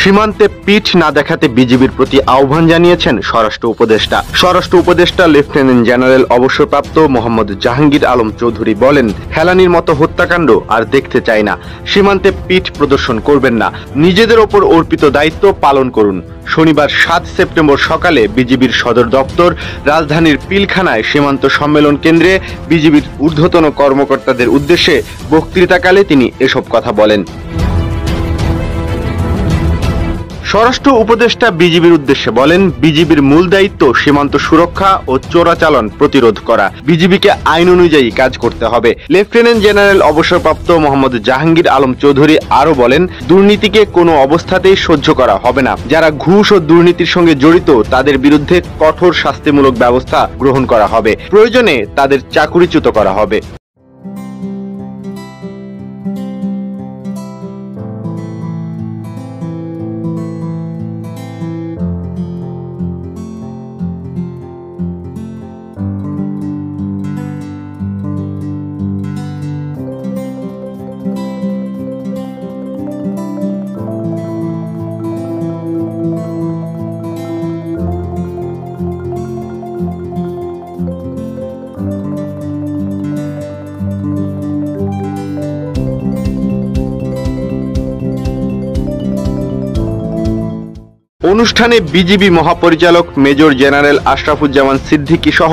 সীমান্তে পিঠ না দেখাতে বিজিবির প্রতি আহ্বান জানিয়েছেন স্বরাষ্ট্র উপদেষ্টা লেফটেন্যান্ট জেনারেল অবসরপ্রাপ্ত মোহাম্মদ জাহাঙ্গীর আলম চৌধুরী বলেন, ফেলানির মতো হত্যাকাণ্ড আর দেখতে চাই না। সীমান্তে পিঠ প্রদর্শন করবেন না, নিজেদের ওপর অর্পিত দায়িত্ব পালন করুন। শনিবার 7 সেপ্টেম্বর সকালে বিজিবির সদর দপ্তর রাজধানীর পিলখানায় সীমান্ত সম্মেলন কেন্দ্রে বিজিবির ঊর্ধ্বতন কর্মকর্তাদের উদ্দেশ্যে বক্তৃতাকালে তিনি এসব কথা বলেন। স্বরাষ্ট্র উপদেষ্টা বিজিবির উদ্দেশ্যে বলেন, বিজিবির মূল দায়িত্ব সীমান্ত সুরক্ষা ও চোরাচালান প্রতিরোধ করা। বিজিবিকে আইন অনুযায়ী কাজ করতে হবে। লেফটেন্যান্ট জেনারেল অবসরপ্রাপ্ত মোহাম্মদ জাহাঙ্গীর আলম চৌধুরী আরো বলেন, দুর্নীতিকে কোনো অবস্থাতেই সহ্য করা হবে না। যারা ঘুষ ও দুর্নীতির সঙ্গে জড়িত তাদের বিরুদ্ধে কঠোর শাস্তিমূলক ব্যবস্থা গ্রহণ করা হবে। প্রয়োজনে তাদের চাকরিচ্যুত করা হবে। অনুষ্ঠানে বিজিবি মহাপরিচালক মেজর জেনারেল আশরাফুজ্জামান সিদ্দিকী সহ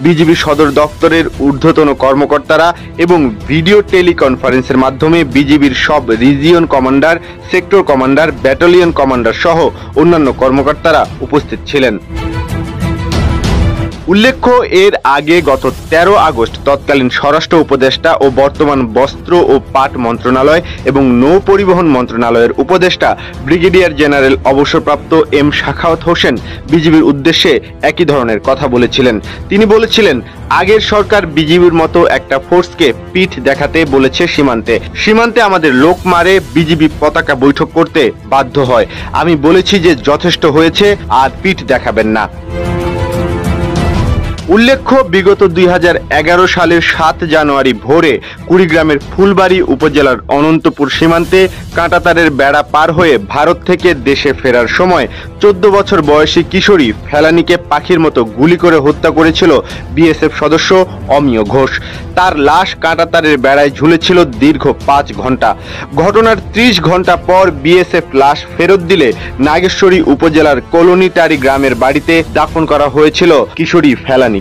বিজিবি সদর দপ্তরের ঊর্ধ্বতন কর্মকর্তারা এবং ভিডিও টেলিকনফারেন্সের মাধ্যমে বিজিবির সব region commander, sector commander, battalion commander সহ অন্যান্য কর্মকর্তারা উপস্থিত ছিলেন। উল্লেখ্য, এর আগে গত 13 আগস্ট তৎকালীন স্বরাষ্ট্র উপদেষ্টা ও বর্তমান বস্ত্র ও পাট মন্ত্রণালয় এবং নৌ পরিবহন মন্ত্রণালয়ের উপদেষ্টা ব্রিগেডিয়ার জেনারেল অবসরপ্রাপ্ত এম শাখাওয়াত হোসেন বিজিবির উদ্দেশ্যে একই ধরনের কথা বলেছিলেন। তিনি বলেছিলেন, আগের সরকার বিজিবির মতো একটা ফোর্সকে পিঠ দেখাতে বলেছে সীমান্তে আমাদের লোক মারে, বিজিবি পতাকা বৈঠক করতে বাধ্য হয়। আমি বলেছি যে যথেষ্ট হয়েছে, আর পিঠ দেখাবেন না। উল্লেখ্য, বিগত 2011 সালের 7 জানুয়ারি ভোরে কুড়িগ্রামের ফুলবাড়ী উপজেলার অনন্তপুর সীমান্তে কাঁটাতারের বেড়া পার হয়ে ভারত থেকে দেশে ফেরার সময় 14 বছর বয়সী কিশোরী ফেলানিকে পাখির মতো গুলি করে হত্যা করেছিল বিএসএফ সদস্য অমিয় ঘোষ। তার লাশ কাঁটাতারের বেড়ায় ঝুলেছিল দীর্ঘ 5 ঘন্টা। ঘটনার 30 ঘন্টা পর বিএসএফ লাশ ফেরত দিলে নাগেশ্বরী উপজেলার কলোনিটারি গ্রামের বাড়িতে দাফন করা হয়েছিল কিশোরী ফেলানিকে।